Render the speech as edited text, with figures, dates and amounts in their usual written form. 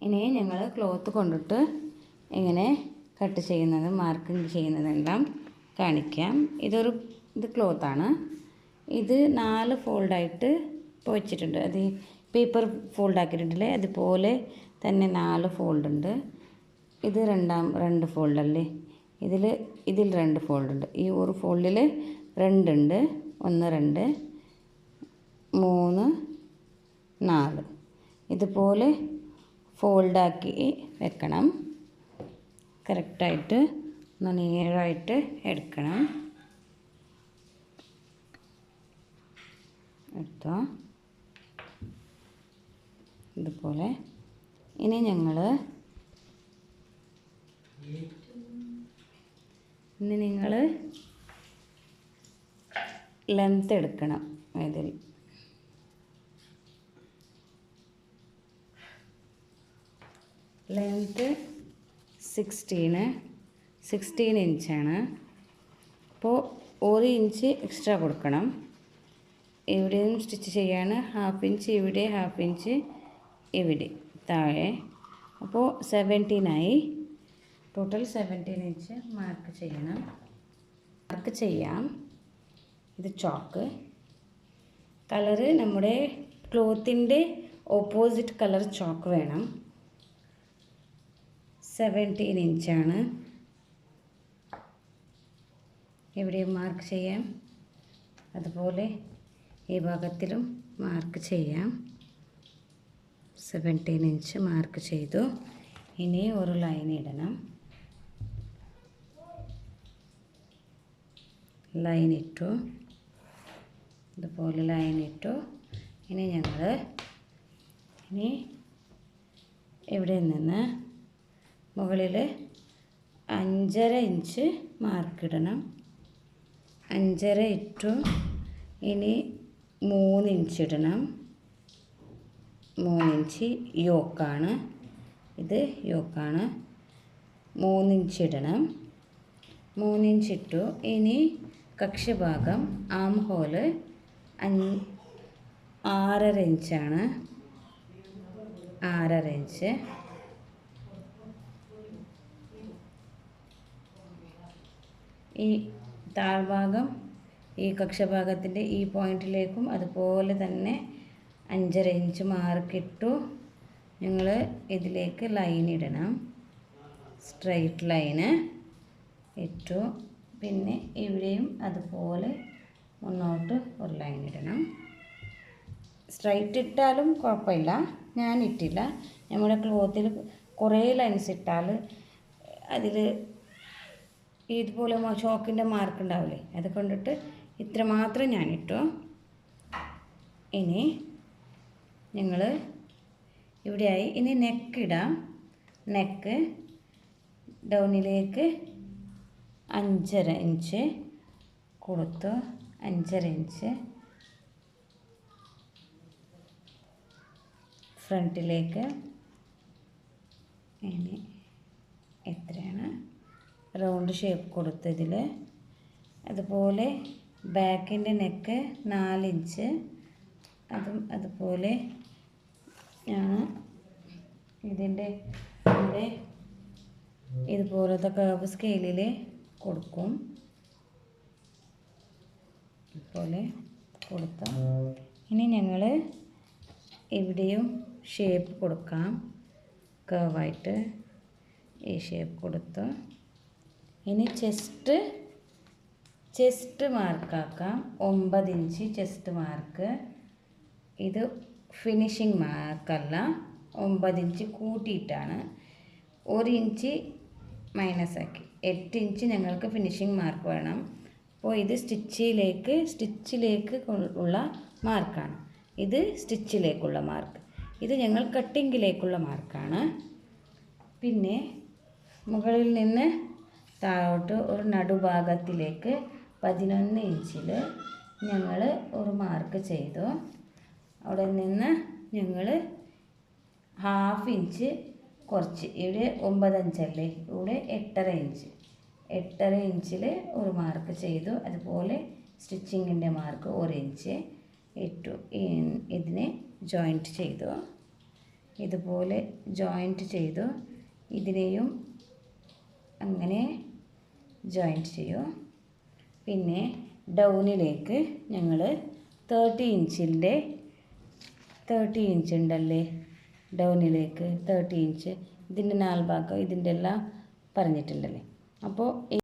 ഇനി ഞങ്ങൾ ക്ലോത്ത് കൊണ്ടിട്ട് എങ്ങനെ കട്ട് ചെയ്യുന്നത് മാർക്കിങ് ചെയ്യുന്നതെല്ലാം കാണിക്കാം. ഇത് ക്ലോത്താണ്. ഇത് 4 ഫോൾഡായിട്ട് ഇപ്പോൾ വെച്ചിട്ടുണ്ട്. അത് പേപ്പർ ഫോൾഡാക്കിയിട്ടുണ്ടല്ലേ, അതുപോലെ തന്നെ 4 ഫോൾഡുണ്ട്. ഇത് 2 ഫോൾഡല്ലേ, ഇതിൽ 2 ഫോൾഡുണ്ട്. ഈ ഒരു ഫോൾഡിൽ 2 ഉണ്ട്. 1 2 3 4 ഇതുപോലെ ഫോൾഡാക്കി വെക്കണം. കറക്റ്റായിട്ട് നേരായിട്ട് എടുക്കണം. എടുത്തോ ഇതുപോലെ. ഇനി നിങ്ങൾ ലെങ്ത് എടുക്കണം. ഇതിൽ ലെങ്ത്ത് 16 ഇഞ്ചാണ്. അപ്പോൾ 1 ഇഞ്ച് എക്സ്ട്രാ കൊടുക്കണം. ഇവിടെയും സ്റ്റിച്ച് ചെയ്യാണ്. 1/2 ഇഞ്ച് ഇവിടെ, 1/2 ഇഞ്ച് ഇവിടെ താഴെ. അപ്പോൾ 17 ടോട്ടൽ 17 ഇഞ്ച് മാർക്ക് ചെയ്യണം. മാർക്ക് ചെയ്യാം. ഇത് ചോക്ക് കളറ് നമ്മുടെ ക്ലോത്തിൻ്റെ ഓപ്പോസിറ്റ് കളർ ചോക്ക് വേണം. 17 ഇഞ്ചാണ്. ഇവിടെ മാർക്ക് ചെയ്യാം. അതുപോലെ ഈ ഭാഗത്തിലും മാർക്ക് ചെയ്യാം. 17 ഇഞ്ച് മാർക്ക് ചെയ്തു. ഇനി ഒരു ലൈൻ ഇടണം. ലൈൻ ഇട്ടു. ഇതുപോലെ ലൈൻ ഇട്ടു. ഇനി ഇവിടെ നിന്ന് മുകളിൽ 5.5 ഇഞ്ച് മാർക്കിടണം. 5.5 ഇട്ടു. ഇനി 3 ഇഞ്ച് ഇടണം. 3 ഇഞ്ച് യോക്കാണ്. ഇത് യോക്കാണ്. 3 ഇഞ്ച് ഇടണം. 3 ഇഞ്ച് ഇട്ടു. ഇനി കക്ഷഭാഗം ആം ഹോള് 6.5 ഇഞ്ചാണ്. 6.5 ഇഞ്ച്. ഈ താഴ്ഭാഗം ഈ കക്ഷഭാഗത്തിൻ്റെ ഈ പോയിൻറ്റിലേക്കും അതുപോലെ തന്നെ 5.5 ഇഞ്ച് മാർക്കിട്ടു. ഞങ്ങൾ ഇതിലേക്ക് ലൈൻ ഇടണം. സ്ട്രൈറ്റ് ലൈന് ഇട്ടു. പിന്നെ ഇവിടെയും അതുപോലെ മുന്നോട്ട് ഒരു ലൈൻ ഇടണം. സ്ട്രൈറ്റ് ഇട്ടാലും കുഴപ്പമില്ല, ഞാൻ ഇട്ടില്ല. നമ്മുടെ ക്ലോത്തിൽ കുറേ ലൈൻസ് ഇട്ടാൽ അതിൽ ഇതുപോലെ ചോക്കിൻ്റെ മാർക്ക് ഉണ്ടാവില്ലേ, അത് കൊണ്ടിട്ട് ഇത്ര മാത്രം ഞാനിട്ടു. ഇനി ഞങ്ങൾ ഇവിടെയായി. ഇനി നെക്ക് ഇടാം. നെക്ക് ഡൗണിലേക്ക് 5.5 ഇഞ്ച് കൊടുത്തു. 5.5 ഇഞ്ച് ഫ്രണ്ടിലേക്ക്. ഇനി എത്രയാണ് റൗണ്ട് ഷേപ്പ് കൊടുത്തതിൽ. അതുപോലെ ബാക്കിൻ്റെ നെക്ക് 4 ഇഞ്ച്. അതുപോലെ ഞാൻ ഇതിൻ്റെ ഇവിടെ ഇതുപോലത്തെ കർവ് സ്കെയിലിൽ കൊടുക്കും. ഇതുപോലെ കൊടുത്തു. ഇനി ഞങ്ങൾ ഇവിടെയും ഷേപ്പ് കൊടുക്കാം. കർവായിട്ട് ഈ ഷേപ്പ് കൊടുത്തു. ഇനി ചെസ്റ്റ് മാർക്കാക്കാം. 9 inch chest mark. ഇത് ഫിനിഷിങ് മാർക്കല്ല, 9 ഇഞ്ച് കൂട്ടിയിട്ടാണ്. 1 ഇഞ്ച് മൈനസ് ആക്കി 8 ഇഞ്ച് ഞങ്ങൾക്ക് ഫിനിഷിങ് മാർക്ക് വേണം. അപ്പോൾ ഇത് സ്റ്റിച്ചിലേക്ക് ഉള്ള മാർക്കാണ്. ഇത് സ്റ്റിച്ചിലേക്കുള്ള മാർക്ക്. ഇത് ഞങ്ങൾ കട്ടിങ്ങിലേക്കുള്ള മാർക്കാണ്. പിന്നെ മുകളിൽ നിന്ന് താഴോട്ട് ഒരു നടുഭാഗത്തിലേക്ക് 11 ഇഞ്ചിൽ ഞങ്ങൾ ഒരു മാർക്ക് ചെയ്തു. അവിടെ നിന്ന് ഞങ്ങൾ 1/2 ഇഞ്ച് കുറച്ച്, ഇവിടെ 9 ഇഞ്ചല്ലേ, ഇവിടെ 8.5 ഇഞ്ച്. 8.5 ഇഞ്ചിൽ ഒരു മാർക്ക് ചെയ്തു. അതുപോലെ സ്റ്റിച്ചിങ്ങിൻ്റെ മാർക്ക് 1 ഇഞ്ച് ഇട്ടു. ഇതിനെ ജോയിൻറ്റ് ചെയ്തു. ഇതുപോലെ ജോയിൻറ്റ് ചെയ്തു. ഇതിനെയും അങ്ങനെ ജോയിൻറ്റ് ചെയ്യൂ. പിന്നെ ഡൗണിലേക്ക് ഞങ്ങൾ 30 ഇഞ്ച് ഉണ്ടല്ലേ, ഡൗണിലേക്ക് 30 ഇഞ്ച്, ഇതിൻ്റെ 4 ഭാഗം ഇതിൻ്റെ എല്ലാം പറഞ്ഞിട്ടുണ്ടല്ലേ. അപ്പോൾ